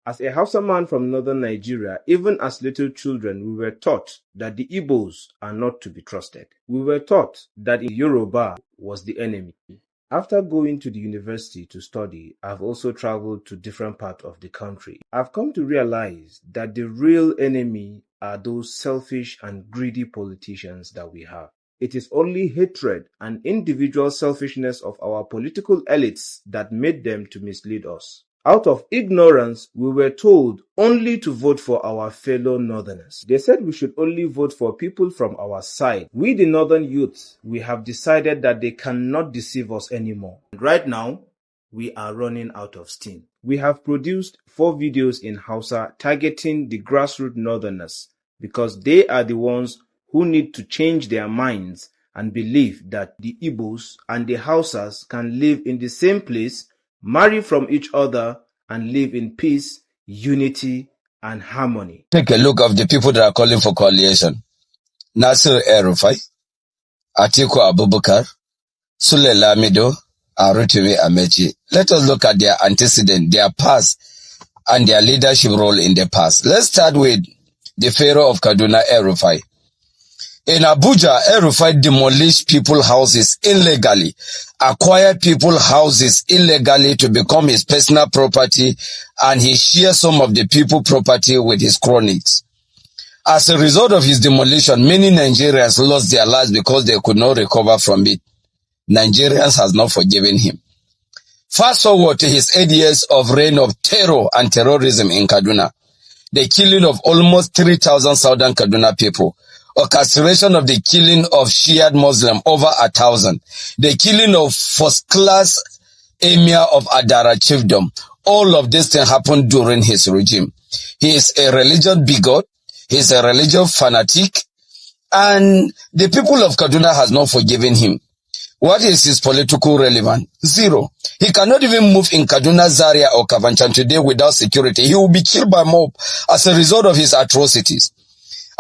As a Hausa man from northern Nigeria, even as little children, we were taught that the Igbos are not to be trusted. We were taught that Yoruba was the enemy. After going to the university to study, I've also traveled to different parts of the country. I've come to realize that the real enemy are those selfish and greedy politicians that we have. It is only hatred and individual selfishness of our political elites that made them to mislead us. Out of ignorance, we were told only to vote for our fellow northerners. They said we should only vote for people from our side. We, the northern youths, we have decided that they cannot deceive us anymore. Right now, we are running out of steam. We have produced 4 videos in Hausa targeting the grassroots northerners because they are the ones who need to change their minds and believe that the Igbos and the Hausas can live in the same place, marry from each other, and live in peace, unity, and harmony. Take a look of the people that are calling for coalition. Nasir El-Rufai, Atiku Abubakar, Sule Lamido, and Rotimi Amechi. Let us look at their antecedent, their past, and their leadership role in the past. Let's start with the Pharaoh of Kaduna, El-Rufai. In Abuja, El-Rufai demolished people's houses illegally, acquired people's houses illegally to become his personal property, and he shared some of the people's property with his cronies. As a result of his demolition, many Nigerians lost their lives because they could not recover from it. Nigerians has not forgiven him. Fast forward to his 8 years of reign of terror and terrorism in Kaduna, the killing of almost 3,000 southern Kaduna people, orchestration of the killing of Shia Muslim over 1,000, the killing of first-class emir of Adara chiefdom. All of this thing happened during his regime. He is a religious bigot, he is a religious fanatic, and the people of Kaduna has not forgiven him. What is his political relevance? Zero. He cannot even move in Kaduna, Zaria, or Kavanchan today without security. He will be killed by mob as a result of his atrocities.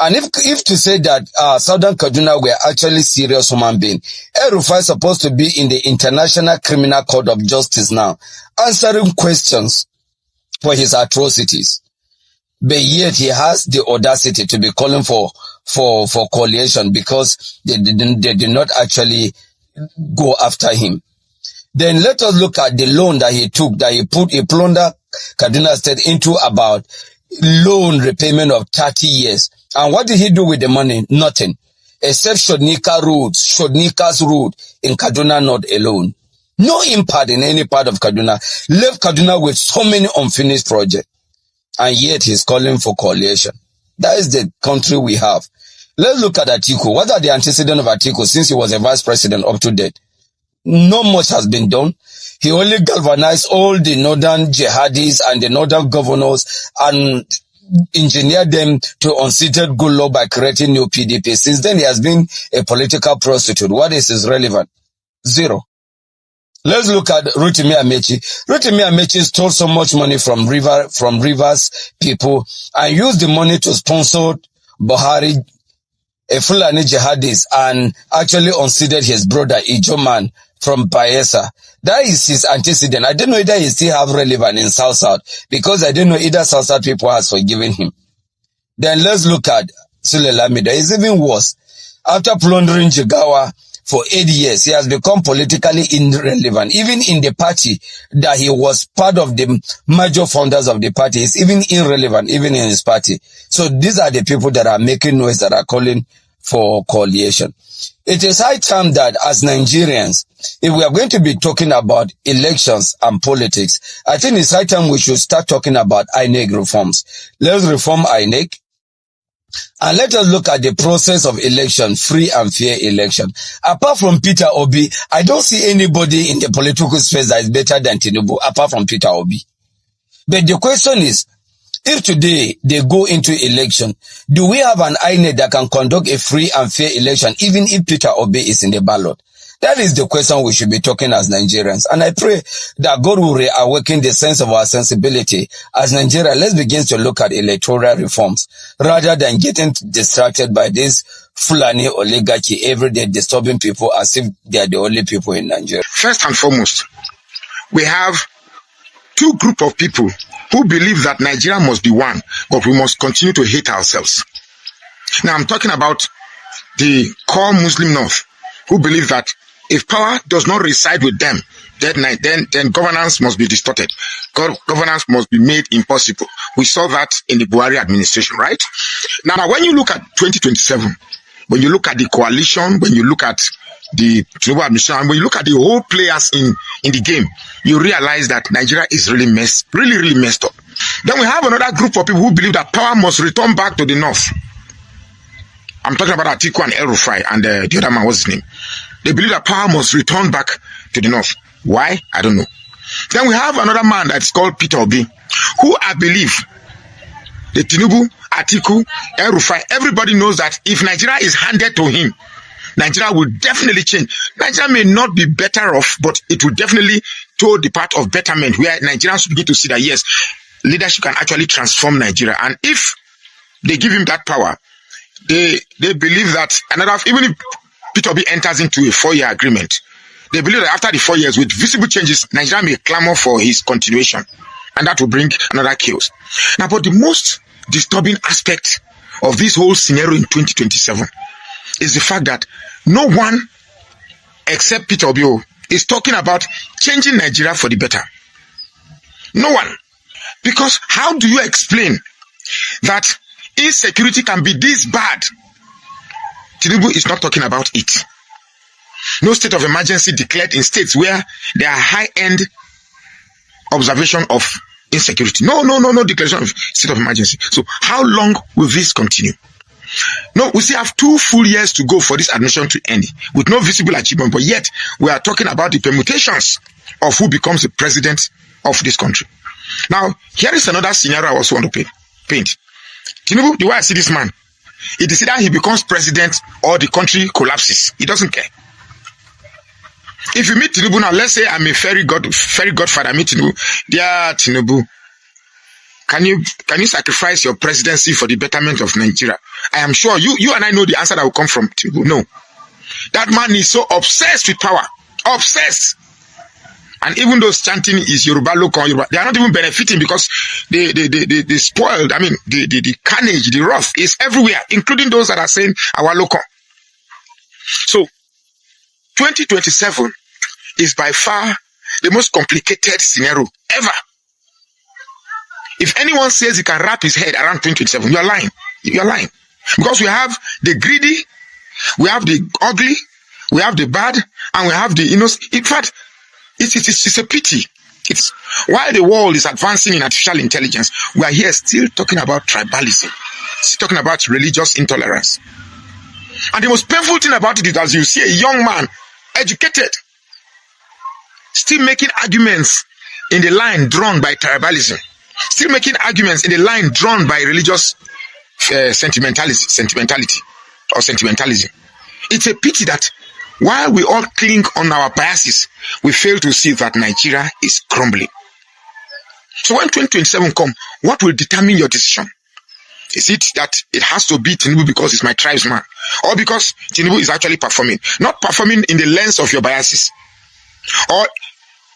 And if to say that Southern Kaduna were actually serious human beings, El-Rufai is supposed to be in the International Criminal Court of Justice now, answering questions for his atrocities. But yet he has the audacity to be calling for coalition because they did not actually go after him. Then let us look at the loan that he took, that he plundered Kaduna State into about loan repayment of 30 years. And what did he do with the money? Nothing. Except Shodnika's road in Kaduna North alone. No impact in any part of Kaduna. Left Kaduna with so many unfinished projects. And yet he's calling for coalition. That is the country we have. Let's look at Atiku. What are the antecedents of Atiku since he was a vice president up to date? Not much has been done. He only galvanized all the northern jihadis and the northern governors and engineered them to unseated Goodluck by creating new PDP. Since then, he has been a political prostitute. What is his relevance? Zero. Let's look at Rotimi Amechi. Rotimi Amechi stole so much money from Rivers people and used the money to sponsor Buhari, a Fulani jihadist, and actually unseated his brother Ijoman from Bayelsa. That is his antecedent. I don't know either he still have relevance in South because I don't know either South people has forgiven him. Then let's look at Sule Lamido. It's even worse. After plundering Jigawa for 8 years, he has become politically irrelevant. Even in the party that he was part of the major founders of the party, he's even irrelevant, even in his party. So these are the people that are making noise, that are calling for coalition. It is high time that as Nigerians, if we are going to be talking about elections and politics, I think it's high time we should start talking about INEC reforms. Let's reform INEC. And let us look at the process of election, free and fair election. Apart from Peter Obi, I don't see anybody in the political space that is better than Tinubu, apart from Peter Obi. But the question is, if today they go into election, do we have an INEC that can conduct a free and fair election, even if Peter Obi is in the ballot? That is the question we should be talking as Nigerians. And I pray that God will reawaken the sense of our sensibility as Nigeria. Let's begin to look at electoral reforms rather than getting distracted by this Fulani oligarchy every day disturbing people as if they are the only people in Nigeria. First and foremost, we have two groups of people who believe that Nigeria must be one, but we must continue to hate ourselves. Now, I'm talking about the core Muslim North, who believe that if power does not reside with them, then governance must be distorted. Governance must be made impossible. We saw that in the Buhari administration, right? Now, when you look at 2027, when you look at the coalition, when you look at the Tinubu administration, when you look at the whole players in the game, you realize that Nigeria is really messed up. Then we have another group of people who believe that power must return back to the North. I'm talking about Atiku and El-Rufai and the other man, what's his name? They believe that power must return back to the North. Why? I don't know. Then we have another man that's called Peter Obi, who I believe the Tinubu, Atiku, El-Rufai, everybody knows that if Nigeria is handed to him, Nigeria will definitely change. Nigeria may not be better off, but it will definitely toe the path of betterment, where Nigerians begin to see that yes, leadership can actually transform Nigeria. And if they give him that power, they believe that even if Peter Obi enters into a 4-year agreement, they believe that after the 4 years, with visible changes, Nigeria may clamor for his continuation, and that will bring another chaos. Now, but the most disturbing aspect of this whole scenario in 2027 is the fact that no one except Peter Obi is talking about changing Nigeria for the better. No one. Because how do you explain that insecurity can be this bad? Tinubu is not talking about it. No state of emergency declared in states where there are high-end observation of insecurity. No declaration of state of emergency. So how long will this continue? No, we still have 2 full years to go for this administration to end with no visible achievement, but yet we are talking about the permutations of who becomes the president of this country. Now, here is another scenario I also want to paint. Tinubu, the way I see this man, it is either he becomes president or the country collapses. He doesn't care. If you meet Tinubu now, let's say I'm a fairy godfather, I meet Tinubu. Dear Tinubu, can you sacrifice your presidency for the betterment of Nigeria? I am sure you and I know the answer that will come from Tinubu. No. That man is so obsessed with power. Obsessed. And even those chanting is Yoruba local, they are not even benefiting because they spoiled. I mean, the carnage, the wrath is everywhere, including those that are saying our local. So, 2027 is by far the most complicated scenario ever. If anyone says he can wrap his head around 2027, you're lying. You're lying. Because we have the greedy, we have the ugly, we have the bad, and we have the innocent. In fact, it's a pity. It's while the world is advancing in artificial intelligence, we are here still talking about tribalism, still talking about religious intolerance. And the most painful thing about it is as you see a young man, educated, still making arguments in the line drawn by tribalism, still making arguments in the line drawn by religious sentimentality. It's a pity that while we all cling on our biases, we fail to see that Nigeria is crumbling. So when 2027 comes, what will determine your decision? Is it that it has to be Tinubu because he's my tribesman? Or because Tinubu is actually performing? Not performing in the lens of your biases. Or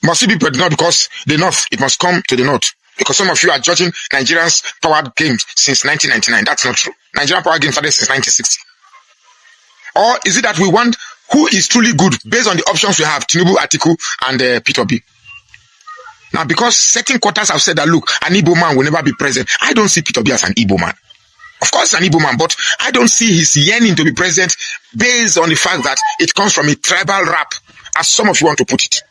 must it be not because the North, it must come to the North? Because some of you are judging Nigerians' power games since 1999. That's not true. Nigerian power games started since 1960. Or is it that we want who is truly good based on the options we have, Tinubu, Atiku, and Peter Obi? Now, because certain quarters have said that, look, an Igbo man will never be president. I don't see Peter Obi as an Igbo man. Of course, an Igbo man, but I don't see his yearning to be president based on the fact that it comes from a tribal rap, as some of you want to put it.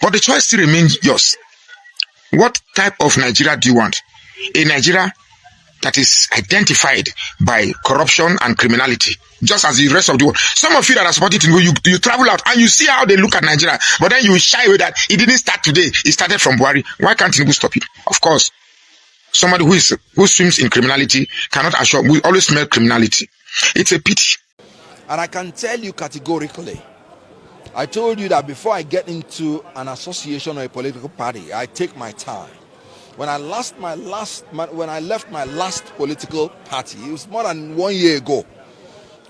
But the choice still remains yours. What type of Nigeria do you want? A Nigeria that is identified by corruption and criminality, just as the rest of the world. Some of you that are supporting Tinubu, you travel out and you see how they look at Nigeria, but then you shy away that it didn't start today, it started from Buhari. Why can't Tinubu stop it? Of course, somebody who swims in criminality cannot assure, we always smell criminality. It's a pity. And I can tell you categorically, I told you that before I get into an association or a political party, I take my time. When I left my last political party, it was more than 1 year ago.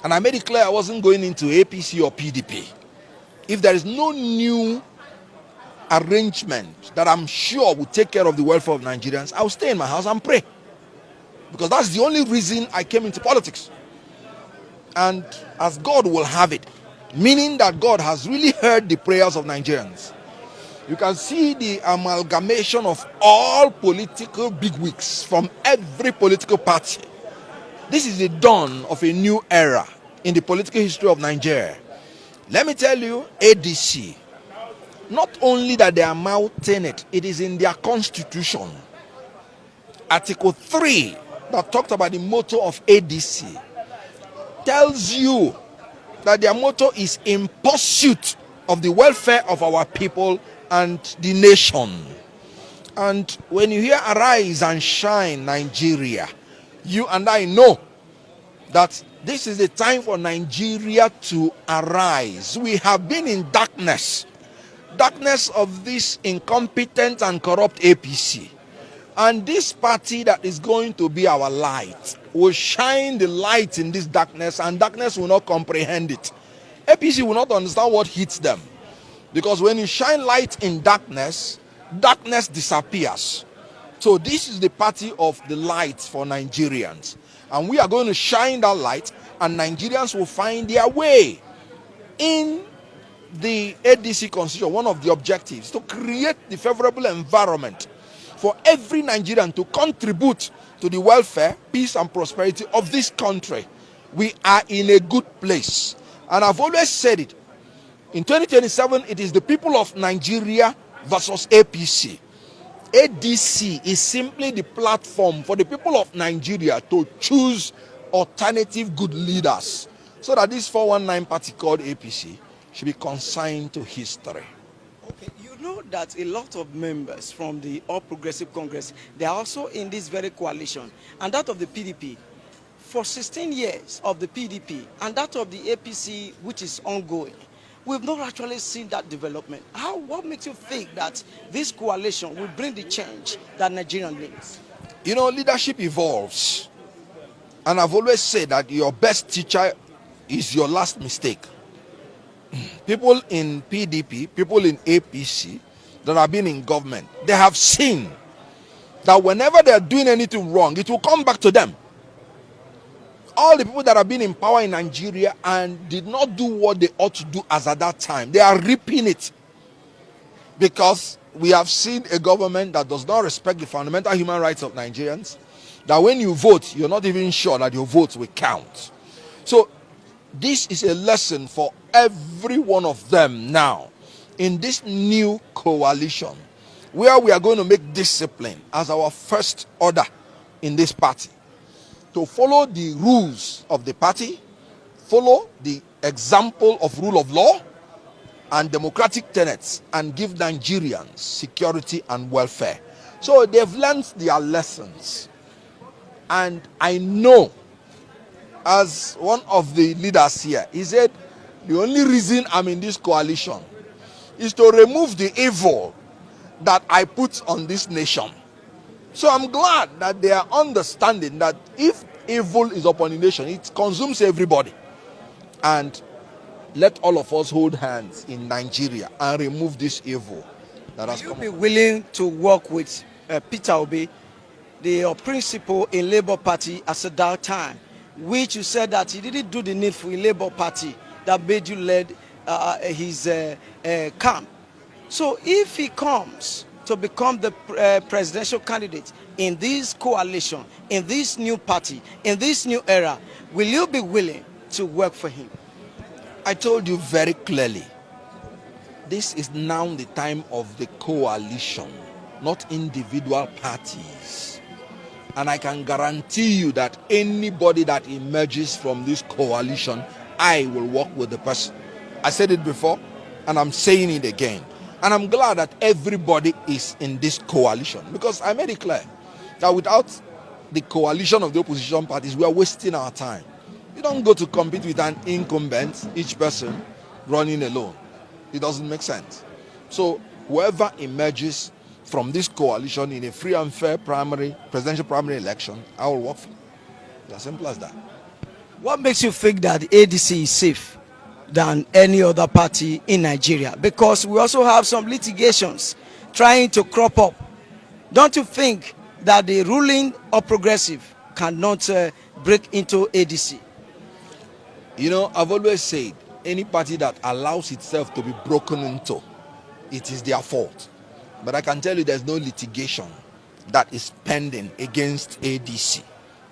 And I made it clear I wasn't going into APC or PDP. If there is no new arrangement that I'm sure will take care of the welfare of Nigerians, I'll stay in my house and pray. Because that's the only reason I came into politics. And as God will have it, meaning that God has really heard the prayers of Nigerians. You can see the amalgamation of all political bigwigs from every political party. This is the dawn of a new era in the political history of Nigeria. Let me tell you, ADC, not only that they are mounting it, it is in their constitution. Article 3 that talked about the motto of ADC tells you that their motto is in pursuit of the welfare of our people and the nation. And when you hear Arise and Shine Nigeria, you and I know that this is the time for Nigeria to arise. We have been in darkness of this incompetent and corrupt APC. And this party that is going to be our light will shine the light in this darkness, and darkness will not comprehend it. APC will not understand what hits them. Because when you shine light in darkness, darkness disappears. So this is the party of the light for Nigerians. And we are going to shine that light, and Nigerians will find their way. In the ADC constitution, one of the objectives to create the favorable environment for every Nigerian to contribute to the welfare, peace, and prosperity of this country. We are in a good place. And I've always said it. In 2027, it is the people of Nigeria versus APC. ADC is simply the platform for the people of Nigeria to choose alternative good leaders, so that this 419 party called APC should be consigned to history. Okay, you know that a lot of members from the All Progressive Congress, they are also in this very coalition, and that of the PDP. For 16 years of the PDP and that of the APC, which is ongoing, we've not actually seen that development. What makes you think that this coalition will bring the change that Nigeria needs? You know, leadership evolves. And I've always said that your best teacher is your last mistake. People in PDP, people in APC that have been in government, they have seen that whenever they are doing anything wrong, it will come back to them. All the people that have been in power in Nigeria and did not do what they ought to do as at that time, they are reaping it. Because we have seen a government that does not respect the fundamental human rights of Nigerians, that when you vote, you're not even sure that your votes will count. So this is a lesson for every one of them now in this new coalition, where we are going to make discipline as our first order in this party, to follow the rules of the party, follow the example of rule of law and democratic tenets, and give Nigerians security and welfare. So they've learned their lessons. And I know, as one of the leaders here, he said, the only reason I'm in this coalition is to remove the evil that I put on this nation. So I'm glad that they are understanding that if evil is upon a nation, it consumes everybody. And let all of us hold hands in Nigeria and remove this evil that has come. Will you be willing to work with Peter Obi, the principal in Labour Party at that time, which you said that he didn't do the needful in Labour Party that made you lead his camp? So if he comes to become the presidential candidate in this coalition, in this new party, in this new era, will you be willing to work for him? I told you very clearly, this is now the time of the coalition, not individual parties. And I can guarantee you that anybody that emerges from this coalition, I will work with the person. I said it before, and I'm saying it again. And I'm glad that everybody is in this coalition, because I made it clear that without the coalition of the opposition parties, we are wasting our time. You don't go to compete with an incumbent, each person running alone. It doesn't make sense. So whoever emerges from this coalition in a free and fair presidential primary election, I will work for. It's as simple as that. What makes you think that the ADC is safe? than any other party in Nigeria, because we also have some litigations trying to crop up. Don't you think that the ruling or progressive cannot break into ADC? You know, I've always said any party that allows itself to be broken into, it is their fault. But I can tell you there's no litigation that is pending against ADC,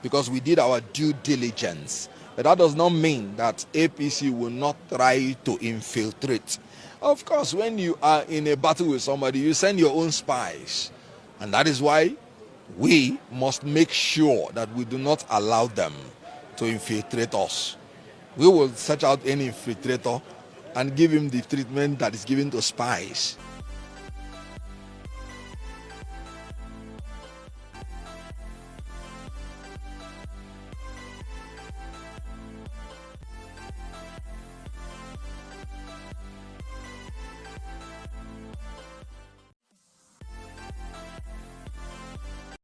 because we did our due diligence. But that does not mean that APC will not try to infiltrate. Of course, when you are in a battle with somebody, you send your own spies. And that is why we must make sure that we do not allow them to infiltrate us. We will search out any infiltrator and give him the treatment that is given to spies.